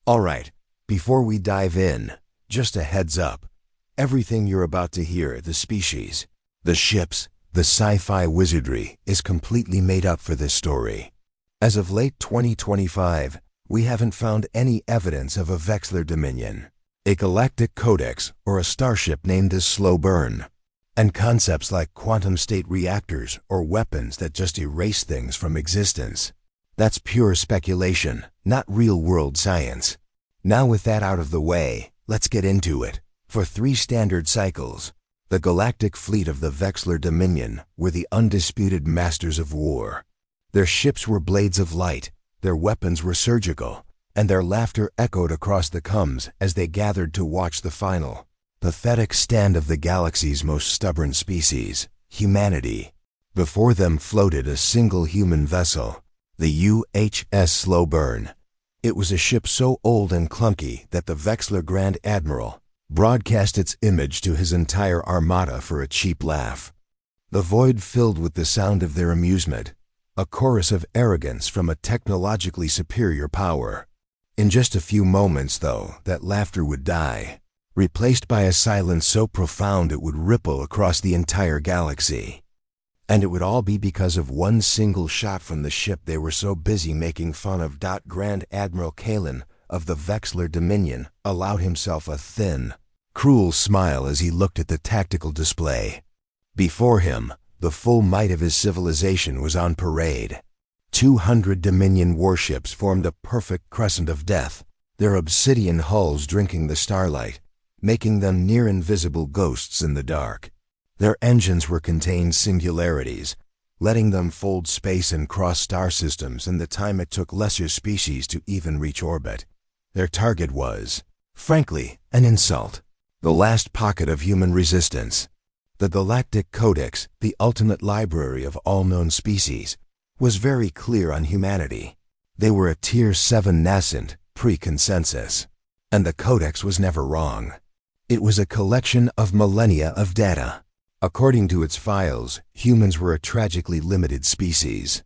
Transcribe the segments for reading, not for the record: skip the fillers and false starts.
Alright, before we dive in, just a heads up. Everything you're about to hear, the species, the ships, the sci-fi wizardry, is completely made up for this story. As of late 2025, we haven't found any evidence of a Vexler Dominion, a galactic codex, or a starship named as Slow Burn. And concepts like quantum state reactors or weapons that just erase things from existence. That's pure speculation, not real-world science. Now with that out of the way, let's get into it. For 3 standard cycles, the galactic fleet of the Vexler Dominion were the undisputed masters of war. Their ships were blades of light, their weapons were surgical, and their laughter echoed across the coms as they gathered to watch the final, pathetic stand of the galaxy's most stubborn species, humanity. Before them floated a single human vessel, the UHS Slow Burn. It was a ship so old and clunky that the Vexler Grand Admiral broadcast its image to his entire armada for a cheap laugh. The void filled with the sound of their amusement, a chorus of arrogance from a technologically superior power. In just a few moments, though, that laughter would die, replaced by a silence so profound it would ripple across the entire galaxy. And it would all be because of one single shot from the ship they were so busy making fun of. Grand Admiral Kalen of the Vexler Dominion allowed himself a thin, cruel smile as he looked at the tactical display. Before him, the full might of his civilization was on parade. 200 Dominion warships formed a perfect crescent of death, their obsidian hulls drinking the starlight, making them near-invisible ghosts in the dark. Their engines were contained singularities, letting them fold space and cross star systems in the time it took lesser species to even reach orbit. Their target was, frankly, an insult, the last pocket of human resistance. The Galactic Codex, the ultimate library of all known species, was very clear on humanity. They were a Tier 7 nascent, pre-consensus. And the Codex was never wrong. It was a collection of millennia of data. According to its files, humans were a tragically limited species.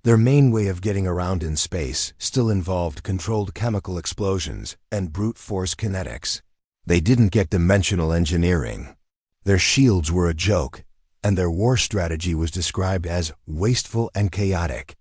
Their main way of getting around in space still involved controlled chemical explosions and brute force kinetics. They didn't get dimensional engineering. Their shields were a joke, and their war strategy was described as wasteful and chaotic.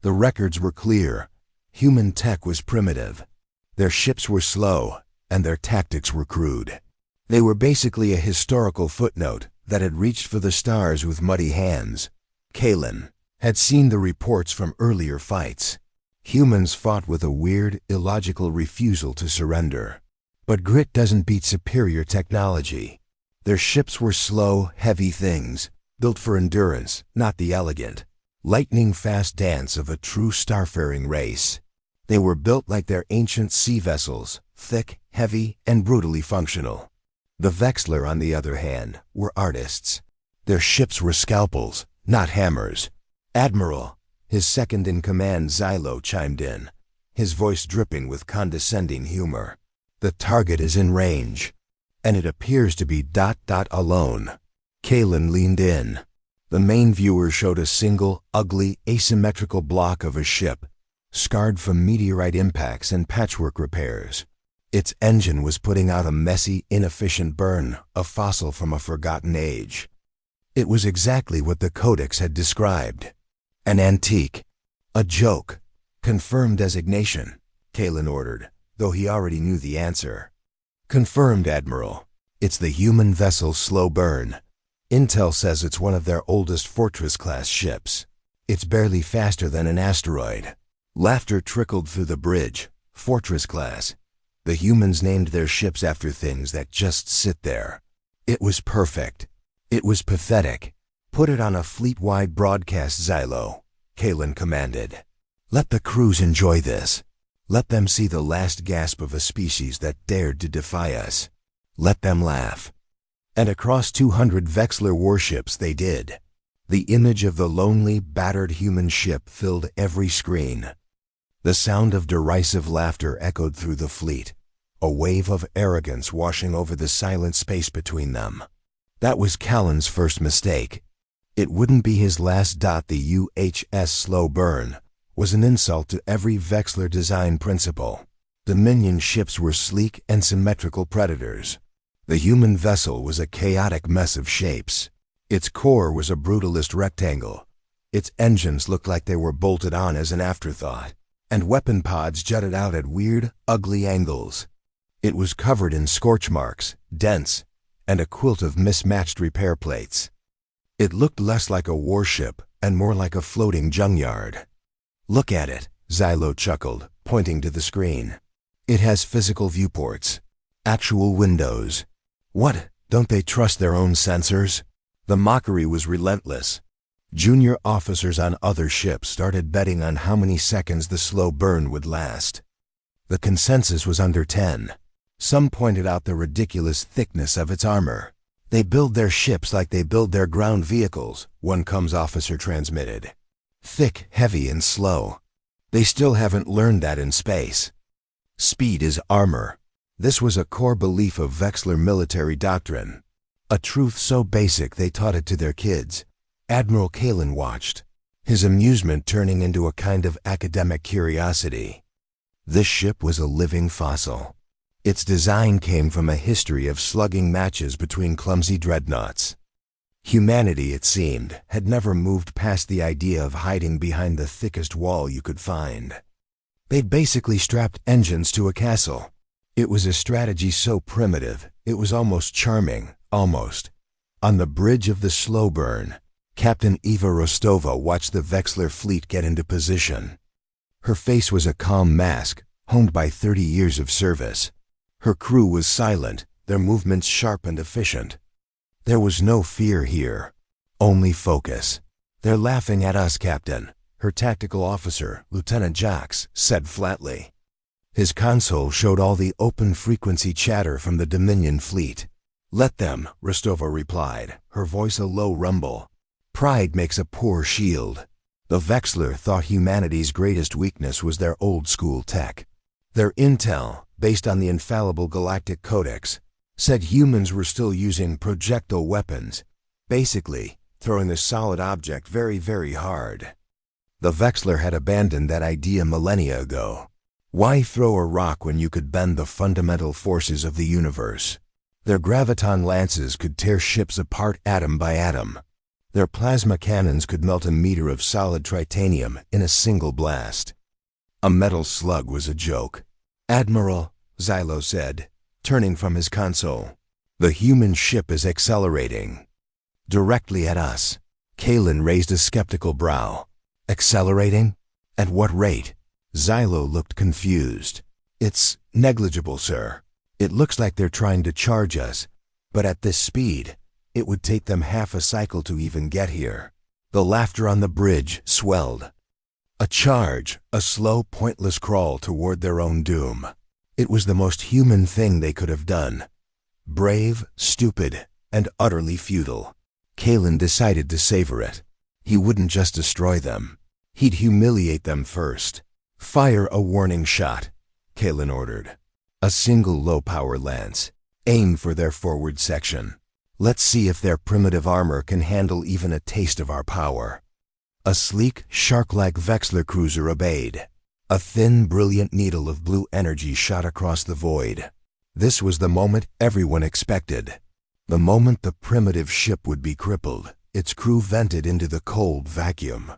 The records were clear. Human tech was primitive. Their ships were slow, and their tactics were crude. They were basically a historical footnote that had reached for the stars with muddy hands. Kalen had seen the reports from earlier fights. Humans fought with a weird, illogical refusal to surrender. But grit doesn't beat superior technology. Their ships were slow, heavy things, built for endurance, not the elegant, lightning-fast dance of a true starfaring race. They were built like their ancient sea vessels, thick, heavy, and brutally functional. The Vexler, on the other hand, were artists. Their ships were scalpels, not hammers. Admiral, his second-in-command Xylo, chimed in, his voice dripping with condescending humor. The target is in range, and it appears to be ... alone. Kalen leaned in. The main viewer showed a single, ugly, asymmetrical block of a ship, scarred from meteorite impacts and patchwork repairs. Its engine was putting out a messy, inefficient burn, a fossil from a forgotten age. It was exactly what the Codex had described. An antique. A joke. Confirm designation, Kalen ordered, though he already knew the answer. Confirmed, Admiral. It's the human vessel Slow Burn. Intel says it's one of their oldest Fortress-class ships. It's barely faster than an asteroid. Laughter trickled through the bridge. Fortress-class. The humans named their ships after things that just sit there. It was perfect. It was pathetic. Put it on a fleet-wide broadcast, Xylo, Kalen commanded. Let the crews enjoy this. Let them see the last gasp of a species that dared to defy us. Let them laugh. And across 200 Vexler warships they did. The image of the lonely, battered human ship filled every screen. The sound of derisive laughter echoed through the fleet, a wave of arrogance washing over the silent space between them. That was Callan's first mistake. It wouldn't be his last. The UHS Slow Burn was an insult to every Vexler design principle. Dominion ships were sleek and symmetrical predators. The human vessel was a chaotic mess of shapes. Its core was a brutalist rectangle. Its engines looked like they were bolted on as an afterthought, and weapon pods jutted out at weird, ugly angles. It was covered in scorch marks, dents, and a quilt of mismatched repair plates. It looked less like a warship and more like a floating junkyard. "Look at it," Xylo chuckled, pointing to the screen. "It has physical viewports. Actual windows. What, don't they trust their own sensors?" The mockery was relentless. Junior officers on other ships started betting on how many seconds the slow burn would last. The consensus was under 10. Some pointed out the ridiculous thickness of its armor. "They build their ships like they build their ground vehicles," one comms officer transmitted. "Thick, heavy, and slow. They still haven't learned that in space. Speed is armor." This was a core belief of Vexler military doctrine. A truth so basic they taught it to their kids. Admiral Kalin watched, his amusement turning into a kind of academic curiosity. This ship was a living fossil. Its design came from a history of slugging matches between clumsy dreadnoughts. Humanity, it seemed, had never moved past the idea of hiding behind the thickest wall you could find. They'd basically strapped engines to a castle. It was a strategy so primitive, it was almost charming, almost. On the bridge of the slow burn, Captain Eva Rostova watched the Vexler fleet get into position. Her face was a calm mask, honed by 30 years of service. Her crew was silent, their movements sharp and efficient. There was no fear here, only focus. "They're laughing at us, Captain," her tactical officer, Lieutenant Jacques, said flatly. His console showed all the open-frequency chatter from the Dominion fleet. "Let them," Rostova replied, her voice a low rumble. "Pride makes a poor shield." The Vexler thought humanity's greatest weakness was their old-school tech. Their intel, based on the infallible Galactic Codex, said humans were still using projectile weapons, basically throwing the solid object very, very hard. The Vexler had abandoned that idea millennia ago. Why throw a rock when you could bend the fundamental forces of the universe? Their graviton lances could tear ships apart atom by atom. Their plasma cannons could melt a meter of solid titanium in a single blast. A metal slug was a joke. "Admiral," Xylo said, turning from his console, "the human ship is accelerating." Directly at us. Kalin raised a skeptical brow. "Accelerating? At what rate?" Xylo looked confused. "It's negligible, sir. It looks like they're trying to charge us, but at this speed, it would take them half a cycle to even get here." The laughter on the bridge swelled. A charge, a slow, pointless crawl toward their own doom. It was the most human thing they could have done. Brave, stupid, and utterly futile. Kalin decided to savor it. He wouldn't just destroy them. He'd humiliate them first. "Fire a warning shot," Kalin ordered. "A single low-power lance. Aim for their forward section. Let's see if their primitive armor can handle even a taste of our power." A sleek, shark-like Vexler cruiser obeyed. A thin, brilliant needle of blue energy shot across the void. This was the moment everyone expected. The moment the primitive ship would be crippled, its crew vented into the cold vacuum.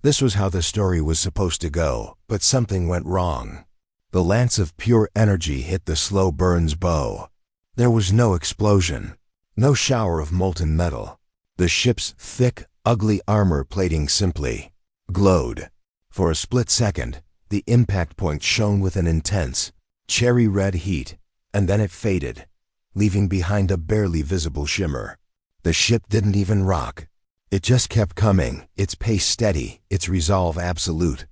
This was how the story was supposed to go, but something went wrong. The lance of pure energy hit the slow burn's bow. There was no explosion, no shower of molten metal. The ship's thick, ugly armor plating simply glowed. For a split second, the impact point shone with an intense, cherry-red heat, and then it faded, leaving behind a barely visible shimmer. The ship didn't even rock. It just kept coming, its pace steady, its resolve absolute.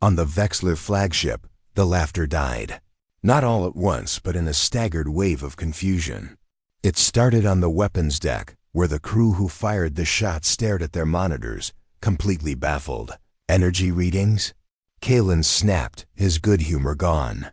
On the Vexler flagship, the laughter died. Not all at once, but in a staggered wave of confusion. It started on the weapons deck, where the crew who fired the shot stared at their monitors, completely baffled. "Energy readings?" Kalin snapped, his good humor gone.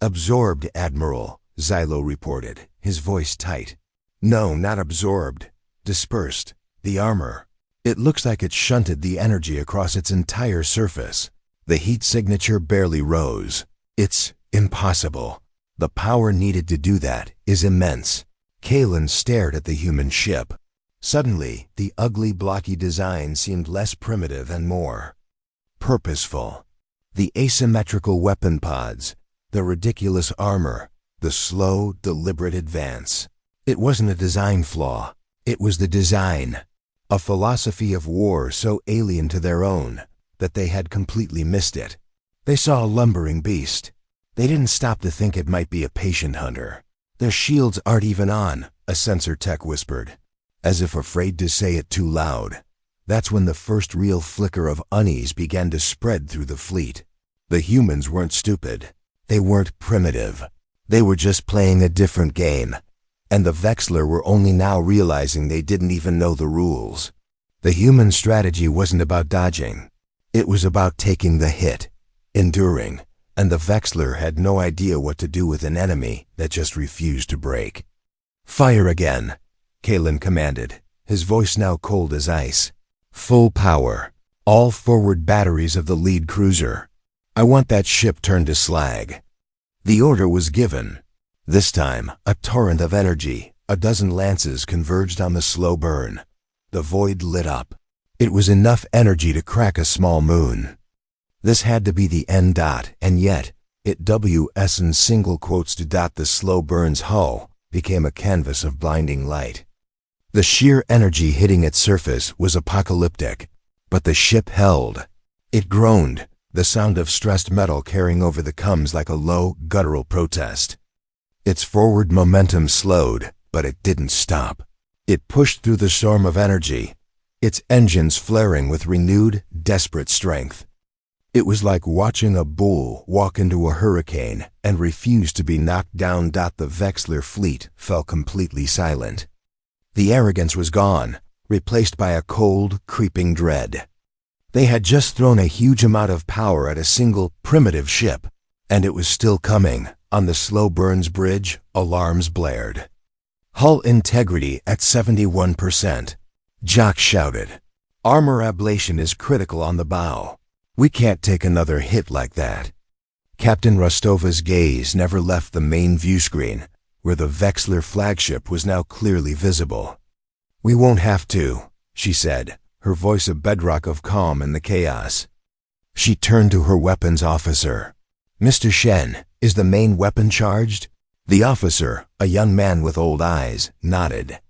"Absorbed, Admiral," Xylo reported, his voice tight. "No, not absorbed. Dispersed. The armor. It looks like it shunted the energy across its entire surface. The heat signature barely rose. It's Impossible. The power needed to do that is immense. Kalen stared at the human ship. Suddenly, the ugly, blocky design seemed less primitive and more purposeful. The asymmetrical weapon pods, the ridiculous armor, the slow, deliberate advance. It wasn't a design flaw. It was the design. A philosophy of war so alien to their own that they had completely missed it. They saw a lumbering beast. They didn't stop to think it might be a patient hunter. "Their shields aren't even on," a sensor tech whispered, as if afraid to say it too loud. That's when the first real flicker of unease began to spread through the fleet. The humans weren't stupid. They weren't primitive. They were just playing a different game. And the Vexler were only now realizing they didn't even know the rules. The human strategy wasn't about dodging. It was about taking the hit, enduring, and the Vexler had no idea what to do with an enemy that just refused to break. "Fire again," Kalen commanded, his voice now cold as ice. "Full power. All forward batteries of the lead cruiser. I want that ship turned to slag." The order was given. This time, a torrent of energy, a dozen lances converged on the slow burn. The void lit up. It was enough energy to crack a small moon. This had to be the end dot, and yet, it WS in single quotes to dot the slow burn's hull became a canvas of blinding light. The sheer energy hitting its surface was apocalyptic, but the ship held. It groaned, the sound of stressed metal carrying over the coms like a low, guttural protest. Its forward momentum slowed, but it didn't stop. It pushed through the storm of energy, its engines flaring with renewed, desperate strength. It was like watching a bull walk into a hurricane and refuse to be knocked down. The Vexler fleet fell completely silent. The arrogance was gone, replaced by a cold, creeping dread. They had just thrown a huge amount of power at a single, primitive ship, and it was still coming. On the slow burns bridge, alarms blared. "Hull integrity at 71%. Jock shouted. "Armor ablation is critical on the bow. We can't take another hit like that." Captain Rostova's gaze never left the main view screen, where the Vexler flagship was now clearly visible. "We won't have to," she said, her voice a bedrock of calm in the chaos. She turned to her weapons officer. "Mr. Shen, is the main weapon charged?" The officer, a young man with old eyes, nodded.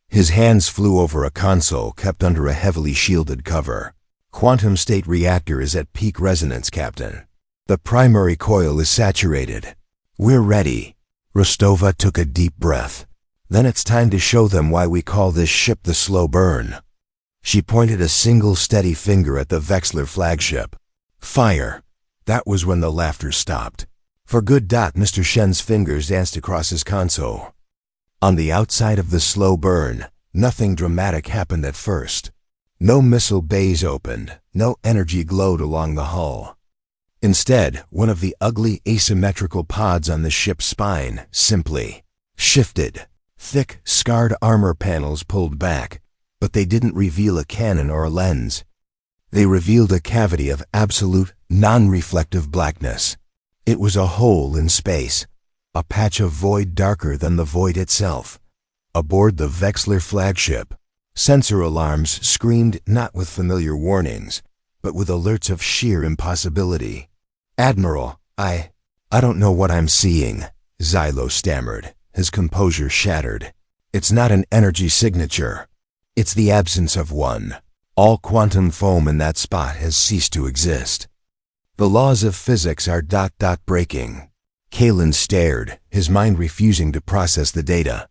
His hands flew over a console kept under a heavily shielded cover. "Quantum state reactor is at peak resonance, Captain. The primary coil is saturated. We're ready." Rostova took a deep breath. "Then it's time to show them why we call this ship the slow burn." She pointed a single steady finger at the Vexler flagship. "Fire." That was when the laughter stopped. "For good." Mr. Shen's fingers danced across his console. On the outside of the slow burn, nothing dramatic happened at first. No missile bays opened, no energy glowed along the hull. Instead, one of the ugly asymmetrical pods on the ship's spine simply shifted. Thick, scarred armor panels pulled back, but they didn't reveal a cannon or a lens. They revealed a cavity of absolute, non-reflective blackness. It was a hole in space, a patch of void darker than the void itself. Aboard the Vexler flagship, sensor alarms screamed not with familiar warnings, but with alerts of sheer impossibility. "Admiral, I don't know what I'm seeing," Xylo stammered, his composure shattered. "It's not an energy signature. It's the absence of one. All quantum foam in that spot has ceased to exist. The laws of physics are ... breaking." Kalen stared, his mind refusing to process the data.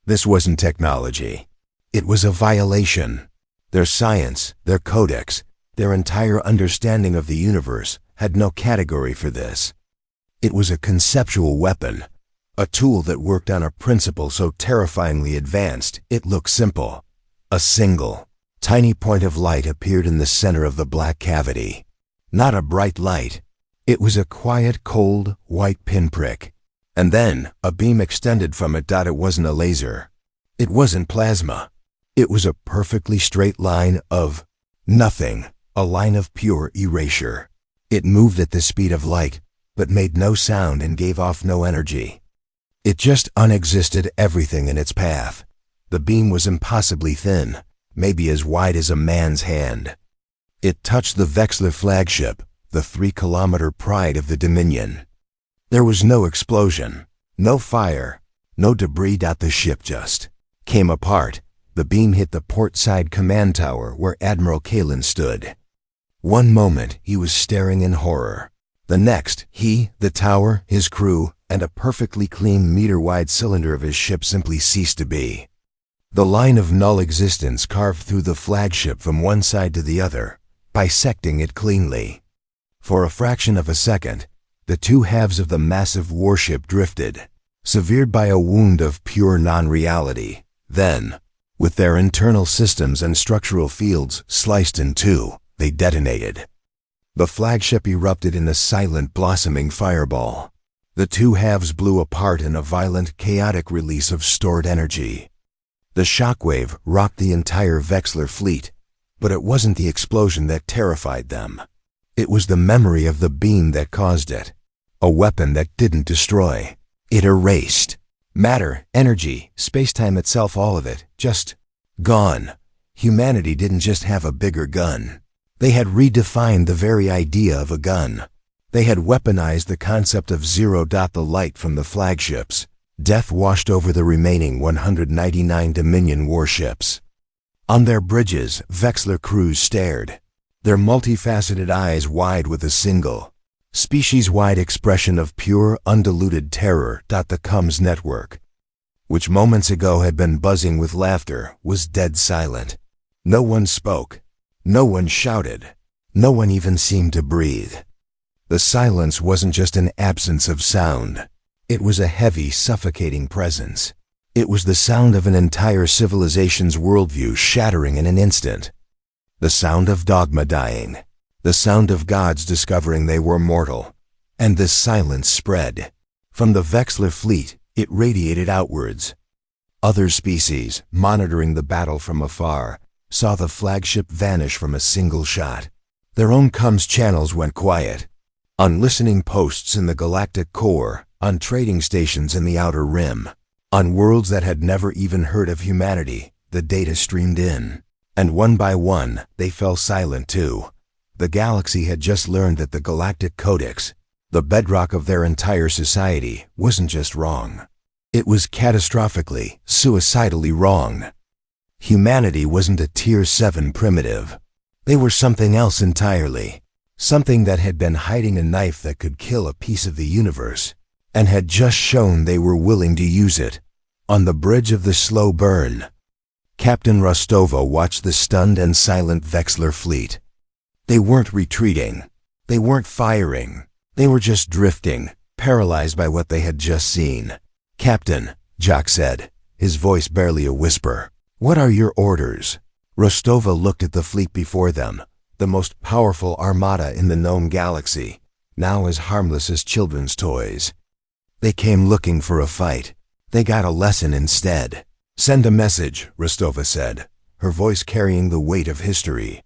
This wasn't technology. It was a violation. Their science, their codex, their entire understanding of the universe had no category for this. It was a conceptual weapon, a tool that worked on a principle so terrifyingly advanced it looked simple. A single, tiny point of light appeared in the center of the black cavity. Not a bright light. It was a quiet, cold, white pinprick. And then, a beam extended from it. It wasn't a laser. It wasn't plasma. It was a perfectly straight line of nothing, a line of pure erasure. It moved at the speed of light, but made no sound and gave off no energy. It just unexisted everything in its path. The beam was impossibly thin, maybe as wide as a man's hand. It touched the Vexler flagship, the 3-kilometer pride of the Dominion. There was no explosion, no fire, no debris. The ship just came apart. The beam hit the port side command tower where Admiral Kalin stood. One moment he was staring in horror. The next, he, the tower, his crew, and a perfectly clean meter-wide cylinder of his ship simply ceased to be. The line of null existence carved through the flagship from one side to the other, bisecting it cleanly. For a fraction of a second, the two halves of the massive warship drifted, severed by a wound of pure non-reality. Then, with their internal systems and structural fields sliced in two, they detonated. The flagship erupted in a silent, blossoming fireball. The two halves blew apart in a violent, chaotic release of stored energy. The shockwave rocked the entire Vexler fleet, but it wasn't the explosion that terrified them. It was the memory of the beam that caused it. A weapon that didn't destroy. It erased. Matter, energy, space-time itself, all of it, just gone. Humanity didn't just have a bigger gun. They had redefined the very idea of a gun. They had weaponized the concept of zero. The light from the flagships. Death washed over the remaining 199 Dominion warships. On their bridges, Vexler crews stared, their multifaceted eyes wide with a single, species-wide expression of pure, undiluted terror. The comms network, which moments ago had been buzzing with laughter, was dead silent. No one spoke. No one shouted. No one even seemed to breathe. The silence wasn't just an absence of sound. It was a heavy, suffocating presence. It was the sound of an entire civilization's worldview shattering in an instant. The sound of dogma dying. The sound of gods discovering they were mortal. And this silence spread. From the Vexler fleet, it radiated outwards. Other species, monitoring the battle from afar, saw the flagship vanish from a single shot. Their own comms channels went quiet. On listening posts in the galactic core, on trading stations in the outer rim, on worlds that had never even heard of humanity, the data streamed in. And one by one, they fell silent too. The galaxy had just learned that the Galactic Codex, the bedrock of their entire society, wasn't just wrong. It was catastrophically, suicidally wrong. Humanity wasn't a Tier 7 primitive. They were something else entirely. Something that had been hiding a knife that could kill a piece of the universe, and had just shown they were willing to use it. On the bridge of the slow burn, Captain Rostova watched the stunned and silent Vexler fleet. They weren't retreating. They weren't firing. They were just drifting, paralyzed by what they had just seen. "Captain," Jock said, his voice barely a whisper, "what are your orders?" Rostova looked at the fleet before them, the most powerful armada in the known galaxy, now as harmless as children's toys. They came looking for a fight. They got a lesson instead. "Send a message," Rostova said, her voice carrying the weight of history.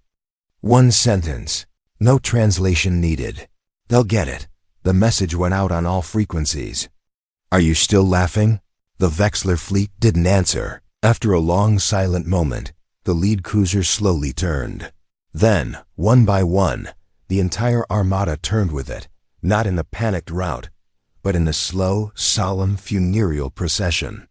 One sentence. No translation needed. They'll get it. The message went out on all frequencies. "Are you still laughing?" The Vexler fleet didn't answer. After a long silent moment, the lead cruiser slowly turned. Then, one by one, the entire armada turned with it, not in a panicked rout, but in a slow, solemn, funereal procession.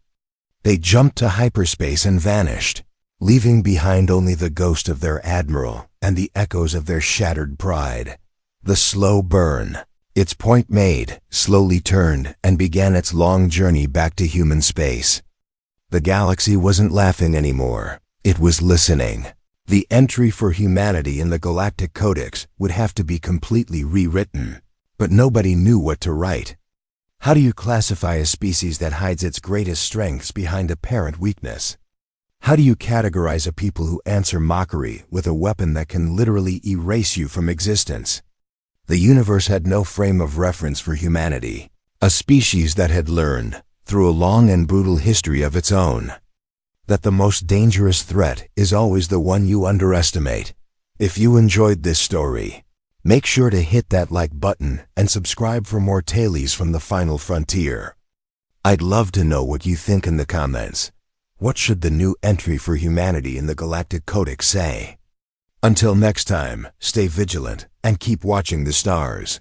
They jumped to hyperspace and vanished, leaving behind only the ghost of their admiral and the echoes of their shattered pride. The slow burn, its point made, slowly turned and began its long journey back to human space. The galaxy wasn't laughing anymore. It was listening. The entry for humanity in the Galactic Codex would have to be completely rewritten, but nobody knew what to write. How do you classify a species that hides its greatest strengths behind apparent weakness? How do you categorize a people who answer mockery with a weapon that can literally erase you from existence? The universe had no frame of reference for humanity, a species that had learned, through a long and brutal history of its own, that the most dangerous threat is always the one you underestimate. If you enjoyed this story, Make sure to hit that like button and subscribe for more tailies from the final frontier. I'd love to know what you think in the comments. What should the new entry for humanity in the Galactic Codex say? Until next time, stay vigilant and keep watching the stars.